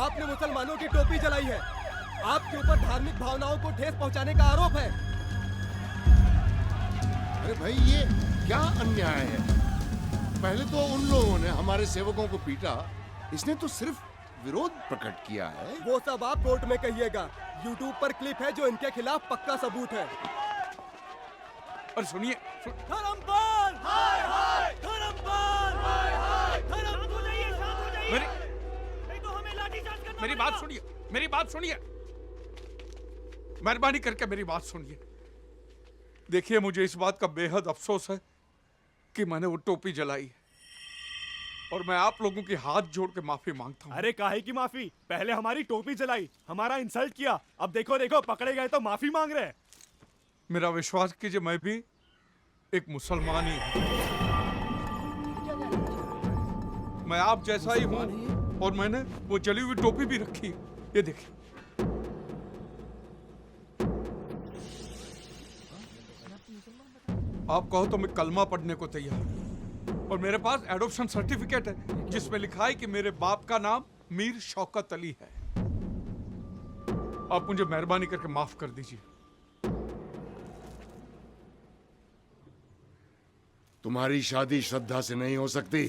आपने मुसलमानों की टोपी जलाई है। आपके ऊपर धार्मिक भावनाओं को ठेस पहुंचाने का आरोप है। अरे भाई, ये क्या अन्याय है? पहले तो उन लोगों ने हमारे सेवकों को पीटा, इसने तो सिर्फ विरोध प्रकट किया है। वो सब आप कोर्ट में कहिएगा। यूट्यूब पर क्लिप है जो इनके खिलाफ पक्का सबूत है। और सुनिए, धर्मपाल! हाय हाय! धर्मपाल! हाय हाय! शांत हो जाइए, शांत हो जाइए। मेरी नहीं तो हमें लाठीचार्ज करना मेरी बात सुनिए, मेरी बात सुनिए, मेहरबानी करके मेरी बात सुनिए। देखिए, मुझे इस बात का बेहद अफसोस है कि मैंने वो टोपी जलाई है, और मैं आप लोगों की हाथ जोड़ के माफी मांगता हूँ। अरे काहे की माफी? पहले हमारी टोपी जलाई, हमारा इंसल्ट किया, अब देखो देखो पकड़े गए तो माफी मांग रहे हैं। मेरा विश्वास कीजिए, मैं भी एक मुसलमान ही हूँ। मैं आप जैसा ही हूँ, और मैंने वो जली हुई टोपी भी रखी है। ये देखिए। आप कहो तो मैं कलमा पढ़ने को तैयार हूं, और मेरे पास एडॉप्शन सर्टिफिकेट है जिसमें लिखा है कि मेरे बाप का नाम मीर शौकत अली है। आप मुझे मेहरबानी करके माफ कर दीजिए। तुम्हारी शादी श्रद्धा से नहीं हो सकती।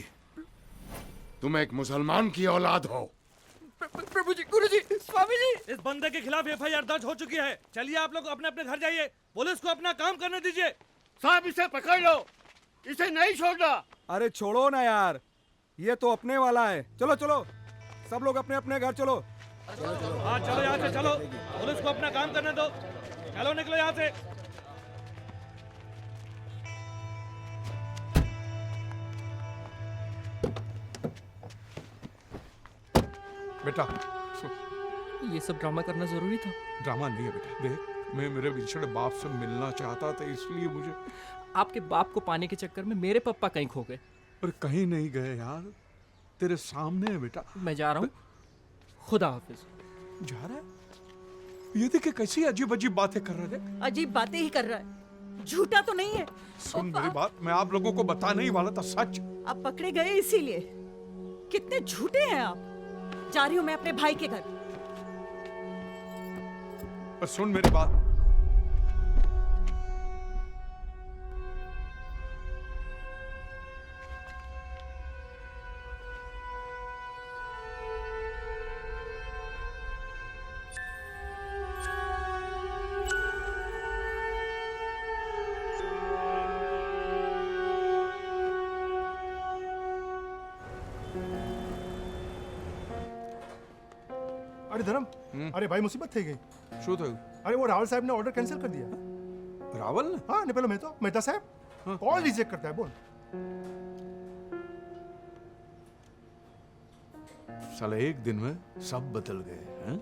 तुम एक मुसलमान की औलाद हो। प्रभु जी, गुरु जी, स्वामी जी। इस बंदे के खिलाफ एफआईआर दर्ज हो चुकी है। चलिए आप लोग अपने अपने घर जाइए, पुलिस को अपना काम करने दीजिए। साहब, इसे पकड़ लो, इसे नहीं छोड़ना। अरे छोड़ो ना यार, ये तो अपने वाला है। चलो चलो, सब लोग अपने अपने घर चलो। हाँ चलो, यहाँ से चलो, पुलिस को अपना काम करने दो। चलो निकलो यहाँ से। बेटा, ये सब ड्रामा करना जरूरी था? ड्रामा नहीं है बेटा। देख, मैं मेरे बिछड़े बाप से मिलना चाहता था, इसलिए मुझे। आपके बाप को पाने के चक्कर में मेरे पापा कहीं खो गए। और कहीं नहीं गए यार, तेरे सामने है बेटा। मैं जा रहा हूँ, खुदा हाफिज। जा रहा है? ये देखिए कैसी अजीब अजीब बातें कर रहे थे। अजीब बातें ही कर रहा है, झूठा तो नहीं है। सुन मेरी बात, मैं आप लोगों को बताने ही वाला था सच। आप पकड़े गए इसीलिए। कितने झूठे हैं आप। जा रही हूँ मैं अपने भाई के घर। और सुन मेरी बात, अरे धर्म, अरे भाई मुसीबत થઈ ગઈ। શું થયું? अरे वो रावल साहब ने ऑर्डर कैंसिल कर दिया। रावल ने? हाँ, नहीं पहले मेहता साहब कॉल रिजेक्ट करता है। बोल। साला एक दिन में सब बदल गए हैं।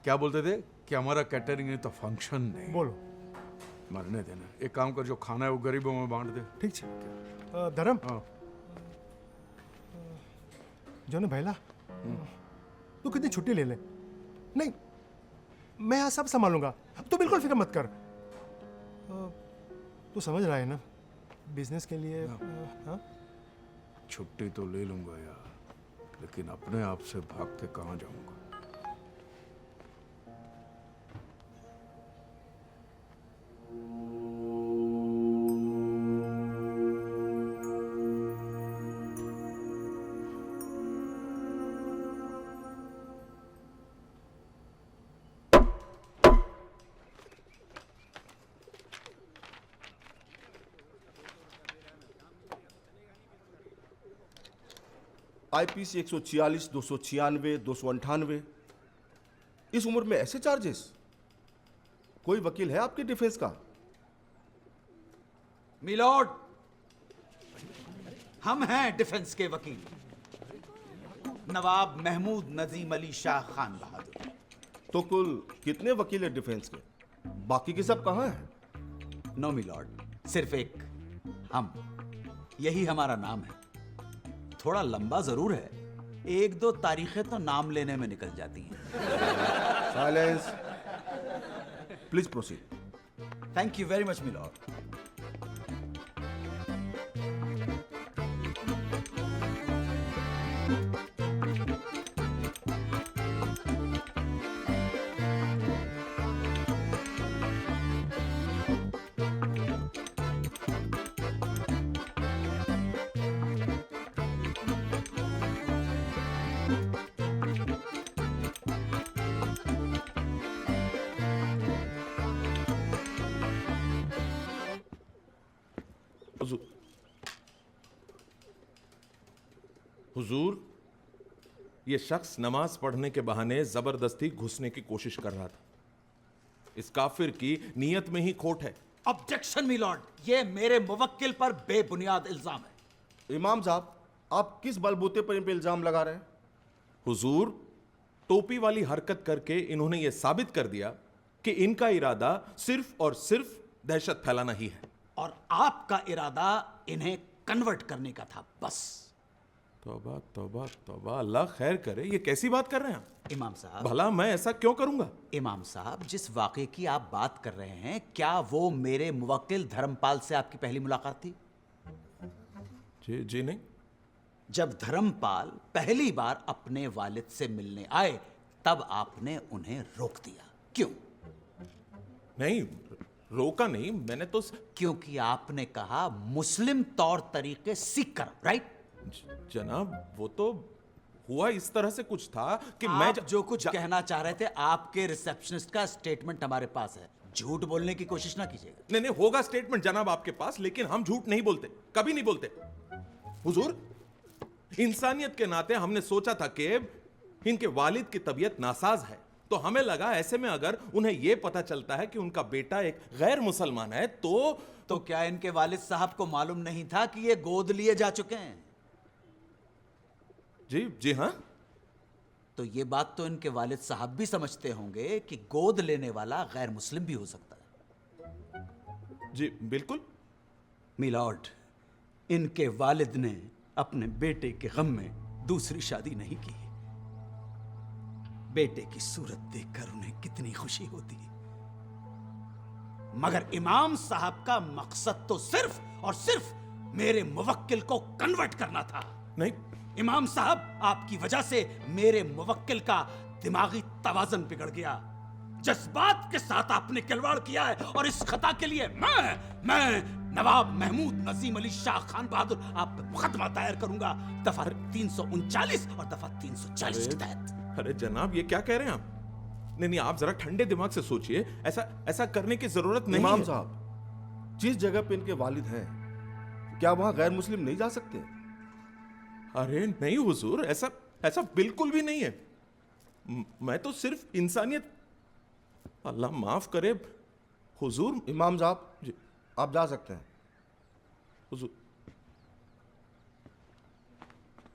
क्या बोलते थे कि हमारा कैटरिंग है तो फंक्शन नहीं। बोलो। मरने देना। एक काम कर, जो खाना है वो गरीबों में बांट दे। ठीक है धर्म। हाँ। जो ने भैला, तू कितनी छुट्टी ले ले। नहीं, मैं यहाँ सब संभालूंगा, तू बिल्कुल फिक्र मत कर। तू समझ रहा है ना, बिजनेस के लिए। हाँ? छुट्टी तो ले लूंगा यार, लेकिन अपने आप से भाग के कहाँ जाऊंगा। आईपीसी 146, 296, 298। इस उम्र में ऐसे चार्जेस? कोई वकील है आपके डिफेंस का? मिलॉर्ड, हम हैं डिफेंस के वकील, नवाब महमूद नजीम अली शाह खान बहादुर। तो कुल कितने वकील हैं डिफेंस के? बाकी के सब कहाँ हैं? नो मिलॉर्ड, सिर्फ एक, हम। यही हमारा नाम है। थोड़ा लंबा जरूर है, एक दो तारीखें तो नाम लेने में निकल जाती हैं। Silence, please proceed. Thank you very much milord. हुजूर, हुजूर, ये शख्स नमाज पढ़ने के बहाने जबरदस्ती घुसने की कोशिश कर रहा था। इस काफिर की नीयत में ही खोट है। ऑब्जेक्शन मिलॉर्ड, ये मेरे मुवक्किल पर बेबुनियाद इल्जाम है। इमाम साहब, आप किस बलबूते पर इन पे इल्जाम लगा रहे हैं? हुजूर, टोपी वाली हरकत करके इन्होंने यह साबित कर दिया कि इनका इरादा सिर्फ और सिर्फ दहशत फैलाना ही है। और आपका इरादा इन्हें कन्वर्ट करने का था, बस। तौबा तौबा तौबा, अल्लाह खैर करे। ये कैसी बात कर रहे हैं आप? इमाम साहब, भला मैं ऐसा क्यों करूंगा? इमाम साहब, जिस वाक़े की आप बात कर रहे हैं, क्या वो मेरे मुवक्किल धर्मपाल से आपकी पहली मुलाकात थी? जी जी नहीं। जब धर्मपाल पहली बार अपने वालिद से मिलने आए, तब आपने उन्हें रोक दिया, क्यों? नहीं, रोका नहीं, मैंने तो क्योंकि आपने कहा मुस्लिम तौर तरीके सीख कर, राइट? जनाब, वो तो हुआ इस तरह से कुछ था कि आप जो कुछ कहना चाह रहे थे, आपके रिसेप्शनिस्ट का स्टेटमेंट हमारे पास है। झूठ बोलने की कोशिश ना कीजिएगा। नहीं नहीं, होगा स्टेटमेंट जनाब आपके पास, लेकिन हम झूठ नहीं बोलते, कभी नहीं बोलते। हुजूर, इंसानियत के नाते हमने सोचा था कि इनके वालिद की तबीयत नासाज है, तो हमें लगा ऐसे में अगर उन्हें यह पता चलता है कि उनका बेटा एक गैर मुसलमान है तो क्या इनके वालिद साहब को मालूम नहीं था कि ये गोद लिए जा चुके हैं? जी जी हाँ। तो ये बात तो इनके वालिद साहब भी समझते होंगे कि गोद लेने वाला गैर मुस्लिम भी हो सकता है। जी बिल्कुल। मिलॉर्ड, इनके वालिद ने अपने बेटे के गम में दूसरी शादी नहीं की। बेटे की सूरत देखकर उन्हें कितनी खुशी होती, मगर इमाम साहब का मकसद तो सिर्फ और सिर्फ मेरे मुवक्किल को कन्वर्ट करना था। नहीं इमाम साहब, आपकी वजह से मेरे मुवक्किल का दिमागी तवाज़ुन बिगड़ गया। जज्बात के साथ आपने खिलवाड़ किया है और इस खता के लिए मैं नवाब महमूद नजीम अली शाह खान बहादुर आप पे मुकदमा दायर करूंगा, दफा 339 और दफा 340 के तहत। अरे जनाब, ये क्या कह रहे हैं आप? नहीं नहीं, आप जरा ठंडे दिमाग से सोचिए। ऐसा करने की जरूरत नहीं इमाम है। साहब, जिस जगह पे इनके वालिद हैं, क्या वहां गैर मुस्लिम नहीं जा सकते? अरे नहीं हुजूर, ऐसा बिल्कुल भी नहीं है। मैं तो सिर्फ इंसानियत, अल्लाह माफ करे हुजूर। इमाम साहब जी आप जा सकते हैं। हुजूर